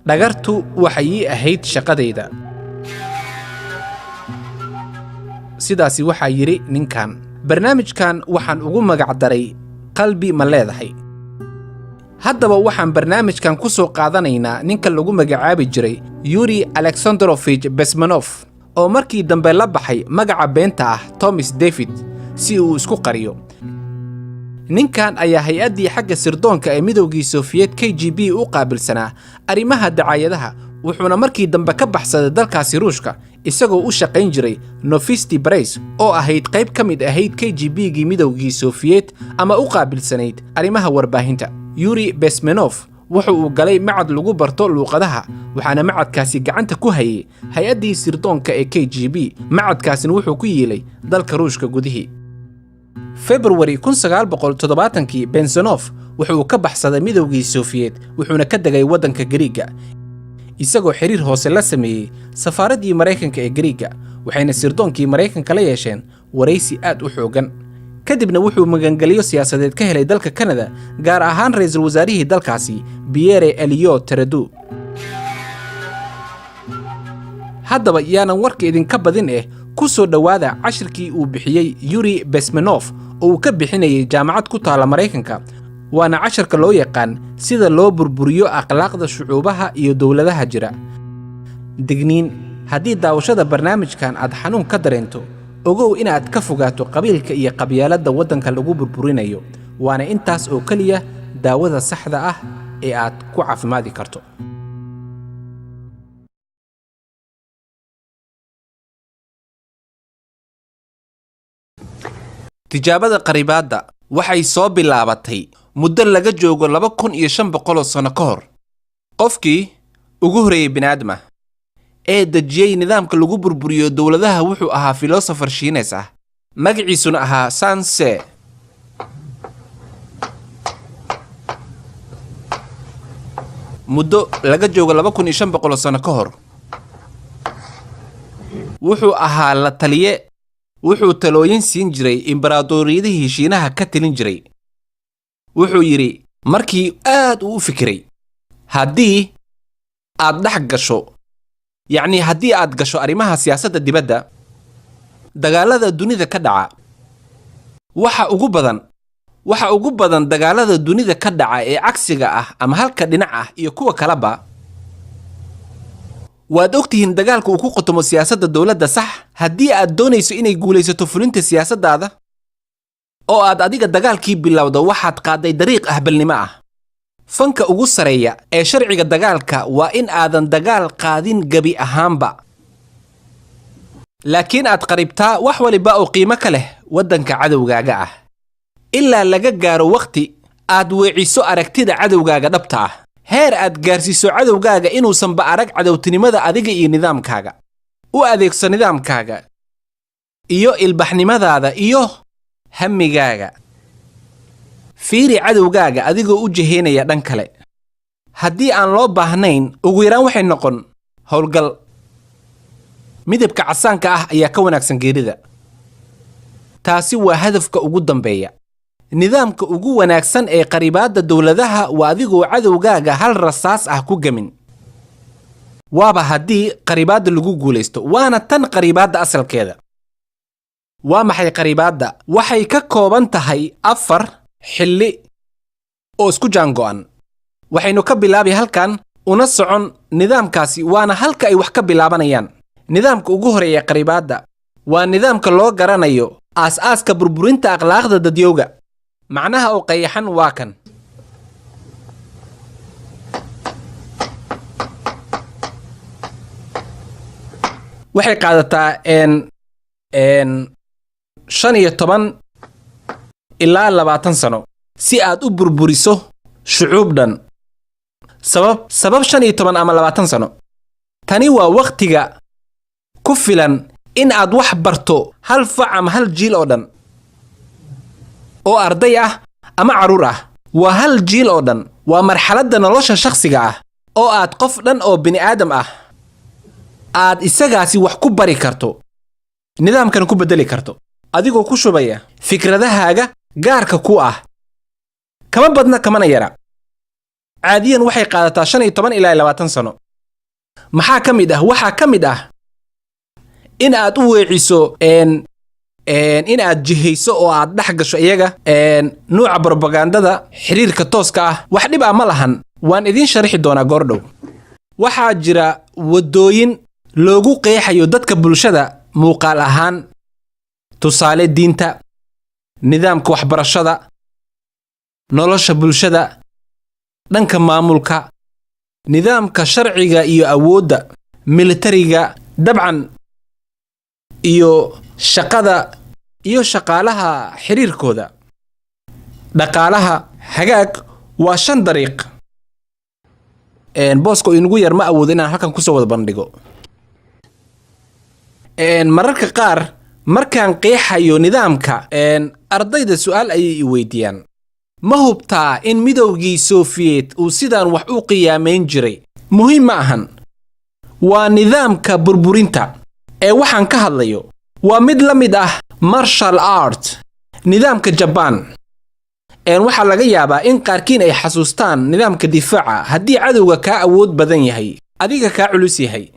dhagartu waxay ahayd shaqadeyda. sidaasi waxaa yiri ninkan. barnaamijkan waxaan ugu magac daray qalbi ma leedahay. haddaba waxaan barnaamijkan ku soo qaadanaynaa ninka lagu magacaabi jiray Yuri Alexandrovich Bezmenov oo markii dambe la baxay magaca beenta ah Thomas David si uu isku qariyo. ninkan ayaa hay-addii xagga sirdoonka ee midowgii Soviet KGB u qaabilsanaa arrimaha dacaayadaha, wuxuuna markii dambe ka baxsaday dalkaasi Ruushka isagoo u shaqayn jiray Novosti Press oo ahayd qayb ka mid ahayd KGB-gii midowgii Soviet ama u qaabilsanayd arrimaha warbaahinta. Yuri Bezmenov wuxuu uu galay macad lagu barto luuqadaha, waxaana macadkaasi gacanta ku hayay hay-addii sirdoonka ee KGB. macadkaasina wuxuu ku yeelay dalka Ruushka gudihii. February 1970 Bezmenov wuxuu ka baxsaday midowgii Soviet wuxuuna ka degay waddanka Gariiga isagoo xiriir hoose la sameeyay safaaraddii Mareykanka ee Gariiga, waxayna sirdoonkii Mareykanka la yeesheen waraysi aad u xoogan. kadibna wuxuu magangeliyo siyaasadeed ka helay dalka Canada, gaar ahaan ra'iisul wasaarihii dalkaasi Pierre Elliott Trudeau. haddaba yaanan warka idinka badin ku soo dhawaada cashirkii uu bixiyey Yuri Bezmenov oo uu ka bixinayay jaamacad ku taala Mareykanka, waana casharka loo yaqaan sida loo burburiyo akhlaaqda shucuubaha iyo dowladaha jira. digniin: haddii daawashada barnaamijkan aad xanuun ka dareento, ogow inaad ka fogaato qabiilka iyo qabyaaladda waddanka lagu burburinayo, waana intaas oo keliya daawada saxda ah ee aad ku caafimaadi karto. tijaabada qaribaadda waxay soo bilaabatay muddo laga joogo 2500 sano ka hor. qofkii ugu horeeyay bini'aadama ee dejiyey nidaamka lagu burburiyo dowladaha wuxuu ahaa philosopher Shiinees ah, magaciisuna ahaa Sun Tse. muddo laga joogo 2500 sano ka hor wuxuu ahaa la taliye. wuxuu talooyin siin jiray imbaradoriyadihii Shiinaha ka talin jiray. wuxuu yiri markii aad u fikiray, haddii aad dhex gasho, haddii aad gasho arrimaha siyaasadda dibadda, dagaalada dunida ka dhaca, waxa ugu badan dagaalada dunida ka dhaca ee cagsiga ah ama halka dhinac ah iyo kuwa kaleba, waad ogtihiin dagaalka uu ku qotomo siyaasadda dowladda sax. haddii aad doonayso inay guulaysato fulinta siyaasaddaada oo aad adiga dagaalkii bilowdo, waxaad qaaday dariiq ahbalnimo ah. fanka ugu sareeya ee sharciga dagaalka waa in aadan dagaal qaadin gabi ahaanba, laakiin aad qaribtaa wax waliba oo qiimo ka leh waddanka cadowgaaga ah ilaa laga gaaro waqti aad weeciso aragtida cadowgaaga dhabta ah, heer aad gaarsiiso cadowgaaga inuusanba arag cadowtinimada adiga iyo nidaamkaaga. u adeegso nidaamkaaga iyo ilbaxnimadaada iyo hammigaaga. fiiri cadowgaaga adigoo u jiheynaya dhan kale. haddii aan loo baahnayn, ugu yaraan waxay noqon howlgal. midabka casaanka ah ayaa ka wanaagsan geerida. taasi waa hadafka ugu dambeeya. nidaamka ugu wanaagsan ee qaribaadda dowladaha waa adigoo cadowgaaga hal rasaas ah ku gamin. waaba haddii qaribaadda lagu guulaysto, waana tan qaribaadda asalkeeda. waa maxay qaribaadda? waxay ka kooban tahay 4 xilli oo isku jaango'an. waxaynu ka bilaabi halkan una socon nidaamkaasi, waana halka ay wax ka bilaabanayaan. nidaamka ugu horeeya qaribaadda waa nidaamka loo garanayo aas-aaska burburinta akhlaaqda dadyowga. macnaha oo qayaxan waa kan: waxay qaadataa 15 ilaa 20 sano si aad u burburiso shucuub dhan. sabab 15 ama 20 sano. tani waa waqtiga ku filan in aad wax barto hal fac ama hal jiil oo dhan oo arday ah ama caruur ah. waa hal jiil oo dhan. waa marxaladda nolosha shakhsiga ah oo aad qof dhan oo bini'aadam ah aad isagaasi wax ku bari karto, nidaamkan ku bedeli karto, adigoo ku shubaya fikradahaaga gaarka ku ah. kama badna kamana yara. caadiyan waxay qaadataa 15 ilaa 20 sano. maxaa ka mid ah waxaa ka mid ah in aad u weeciso in aad jihayso oo aad dhex gasho iyaga nuuca propagandada xiriirka tooska ah wax dhib ah ma lahan. waan idin sharxi doonaa goordhow. waxaa jira wadooyin loogu qeexayo dadka bulshada muuqaal ahaan, tusaale diinta, nidaamka waxbarashada, nolosha bulshada, dhanka maamulka, nidaamka sharciga iyo awoodda, militariga, dabcan iyo shaqada iyo shaqaalaha xiriirkooda. dhaqaalaha hagaag waa 5 dariiq. boosko inugu yar ma awoodo inaan halkan ku soo wada bandhigo. mararka qaar markaan qeexayo nidaamka ardayda su'aal ayay i weydiiyaan. ma hubtaa in midowgii Soviet uu sidaan wax u qiyaamayn jiray? muhiim ma ahan. waa nidaamka burburinta ee waxaan ka hadlayo waa mid la mid ah martial art, nidaamka Japan. waxaa laga yaabaa in qaarkiin ay xasuustaan nidaamka difaaca. haddii cadowga kaa awood badan yahay, adiga kaa culus yahay,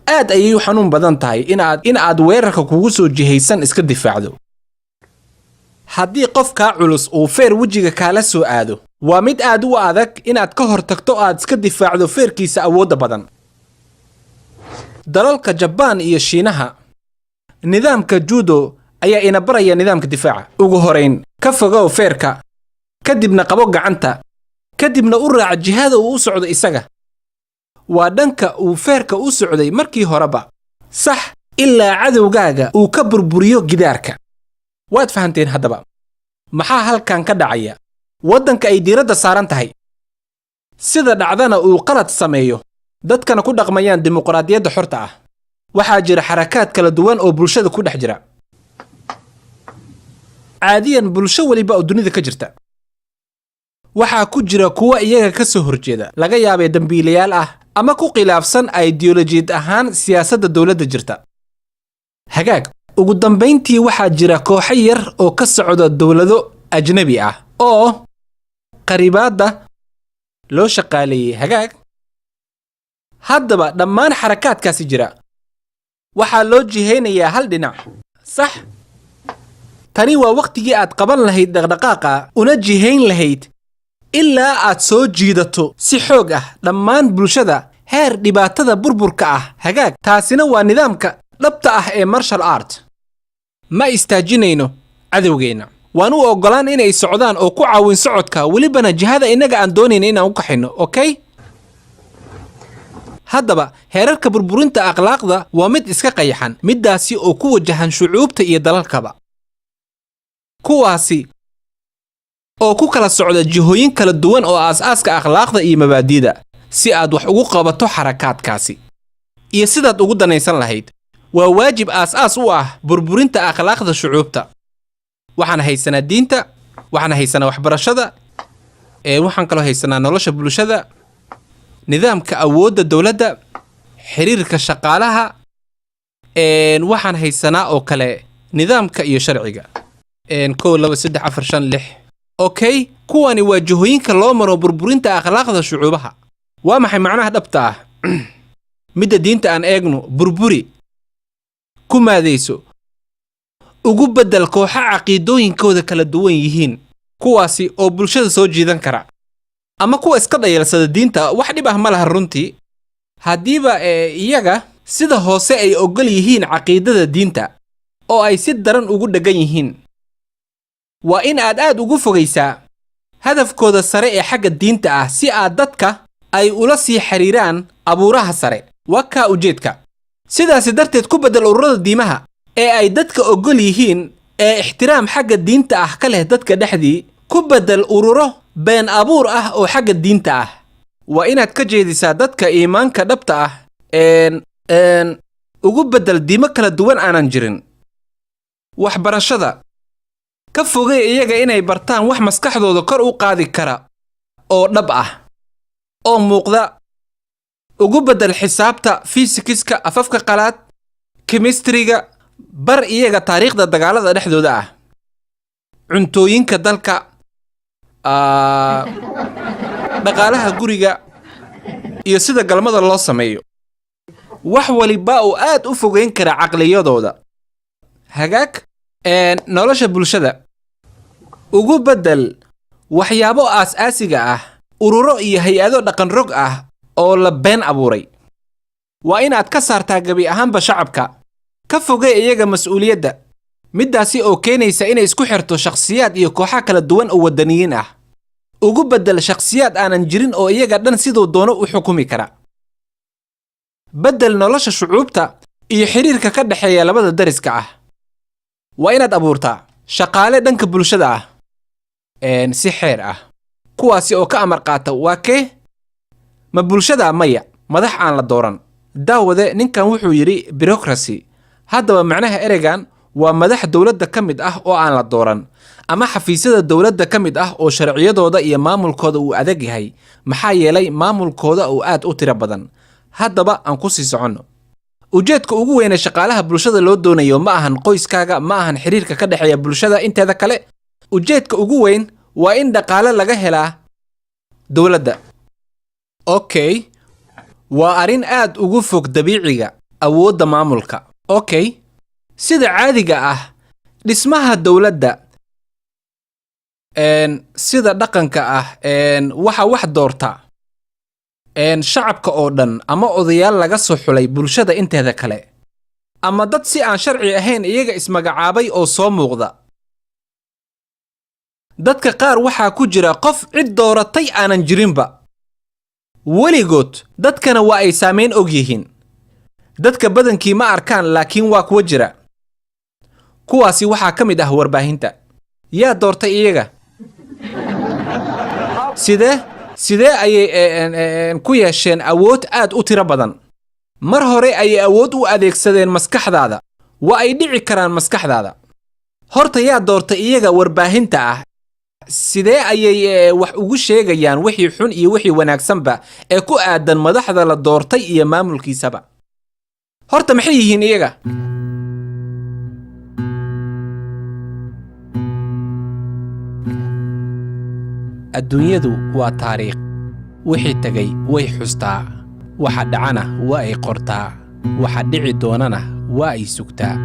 aad ayay u xanuun badan tahay in aad weerarka kugu soo jihaysan iska difaacdo. haddii qof kaa culus uu feer wejiga kaala soo aado, waa mid aad u adag inaad ka hortagto aad iska difaacdo feerkiisa awoodda badan. dalalka Japan iyo Shiinaha, nidaamka judo ayaa ina baraya nidaamka difaaca. ugu horeyn ka fogow feerka, kadibna qabo gacanta, kadibna u raac jihada uu u socdo isaga. waa dhanka uu feerka u socday markii horeba, sax, ilaa cadowgaaga uu ka burburiyo gidaarka. waad fahanteen haddaba maxaa halkan ka dhacaya? waddanka ay diiradda saaran tahay, sida dhacdana uu qalad sameeyo, dadkana ku dhaqmayaan dimuqraadiyadda xorta ah. waxaa jira xarakaad kala duwan oo bulshada ku dhex jira. caadiyan bulsho waliba oo dunida ka jirta waxaa ku jira kuwa iyaga ka soo horjeeda, laga yaabay dambiilayaal ah ama ku khilaafsan ideolojiyad ahaan siyaasadda dowladda jirta. hagaag, ugu dambayntii waxaa jira kooxo yar oo ka socda dowlado ajnabi ah oo qaribaadda loo shaqaaleeyay. hagaag, haddaba dhammaan xarakaadkaasi jira waxaa loo jihaynayaa hal dhinac, sax? tani waa waqtigii aad qaban lahayd dhaqdhaqaaqa una jihayn lahayd ilaa aad soo jiidato si xoog ah dhammaan bulshada heer dhibaatada burburka ah. hagaag, taasina waa nidaamka dhabta ah ee martial art. ma istaajinayno cadowgeenna, waan u oggolaan inay socdaan oo ku caawin socodka, welibana jihada innaga aan doonayna inaan u kaxayno. okay? haddaba heerarka burburinta akhlaaqda waa mid iska qayaxan, middaasi oo ku wajahan shucuubta iyo dalalkaba, kuwaasi oo ku kala socda jihooyin kala duwan oo aas-aaska akhlaaqda iyo mabaadi'da. si aad wax ugu qabato xarakaadkaasi iyo sidaad ugu danaysan lahayd, waa waajib aas-aas u ah burburinta akhlaaqda shucuubta. waxaan haysanaa diinta, waxaan haysanaa waxbarashada, waxaan kaloo haysanaa nolosha bulshada, nidaamka awoodda dowladda, xiriirka shaqaalaha, waxaan haysanaa oo kale nidaamka iyo sharciga. 1 2 3 4 5 6. okay, kuwani waa jihooyinka loo maro burburinta akhlaaqda shucuubaha. waa maxay macnaha dhabta ah? midda diinta aan eegno, burburi, ku maadayso, ugu beddel kooxo caqiidooyinkooda kala duwan yihiin, kuwaasi oo bulshada soo jiidan kara, ama kuwa iska dhayalsada diinta. wax dhib ah ma laha runtii, haddiiba iyaga sida hoose ay oggol yihiin caqiidada diinta oo ay si daran ugu dheggan yihiin. waa in aad ugu fogaysaa hadafkooda sare ee xagga diinta ah si aad dadka ay ula sii xiriiraan abuuraha sare. waa kaa ujeedka. sidaasi darteed ku beddel ururada diimaha ee ay dadka oggol yihiin ee ixtiraam xagga diinta ah ka leh dadka dhexdii, ku beddel ururo been abuur ah oo xagga diinta ah. waa inaad ka jeedisaa dadka iimaanka dhabta ah ugu beddel diimo kala duwan aanan jirin. waxbarashada, ka fogay iyaga inay bartaan wax maskaxdooda kor u qaadi kara oo dhab ah oo muuqda. ugu beddel xisaabta, fiisikiska, afafka qalaad, kemistriga, bar iyaga taariikhda dagaalada dhexdooda ah, cuntooyinka dalka, dhaqaalaha guriga iyo sida galmada loo sameeyo wax waliba oo aad u fogeyn kara caqliyadooda hagaag nolosha bulshada ugu bedel waxyaabo aas-aasiga ah ururo iyo hay-ado dhaqan rog ah oo la been abuuray waa inaad ka saartaa gabi ahaanba shacabka ka fogee iyaga mas'uuliyadda middaasi oo keenaysa inay isku xirto shakhsiyaad iyo kooxo kala duwan oo wadaniyiin ah ugu bedel shakhsiyaad aanan jirin oo iyaga dhan sidoo doono u xukumi kara bedel nolosha shucuubta iyo xiriirka ka dhaxeeya labada dariska ah waa inaad abuurtaa shaqaale dhanka bulshada ah si xeer ah kuwaasi oo ka amar qaata waa kee ma bulshada maya madax aan la dooran daawade ninkan wuxuu yidhi bureaucracy haddaba macnaha ereygan waa madax dowladda ka mid ah oo aan la dooran ama xafiisyada dowladda ka mid ah oo sharciyadooda iyo maamulkooda uu adag yahay maxaa yeelay maamulkooda uu aad u tiro badan haddaba aan ku sii soconno ujeedka ugu weyn ee shaqaalaha bulshada loo doonayo ma ahan qoyskaaga ma ahan xiriirka ka dhaxeeya bulshada inteeda kale ujeedka ugu weyn waa in dhaqaale laga helaa dowladda okay waa arrin aad ugu fog dabiiciga awoodda maamulka okay sida caadiga ah dhismaha dowladda sida dhaqanka ah waxa wax doorta shacabka oo dhan ama odayaal laga soo xulay bulshada inteeda kale ama dad si aan sharci ahayn iyaga ismagacaabay oo soo muuqda dadka qaar waxaa ku jira qof cid dooratay aanan jirinba weligood dadkana waa ay saamayn og yihiin dadka badankii ma arkaan laakiin waa kuwa jira kuwaasi waxaa ka mid ah warbaahinta yaa doortay iyaga sidee ayay ku yeesheen awood aad u tiro badan mar hore ayay awood u adeegsadeen maskaxdaada waa ay dhici karaan maskaxdaada horta yaa doortay iyaga warbaahinta ah sidee ayay wax ugu sheegayaan wixii xun iyo wixii wanaagsanba ee ku aadan madaxda la doortay iyo maamulkiisaba horta maxay yihiin iyaga adduunyadu waa taariikh wixii tagay way xustaa waxa dhacana waa ay qortaa waxa dhici doonana waa ay sugtaa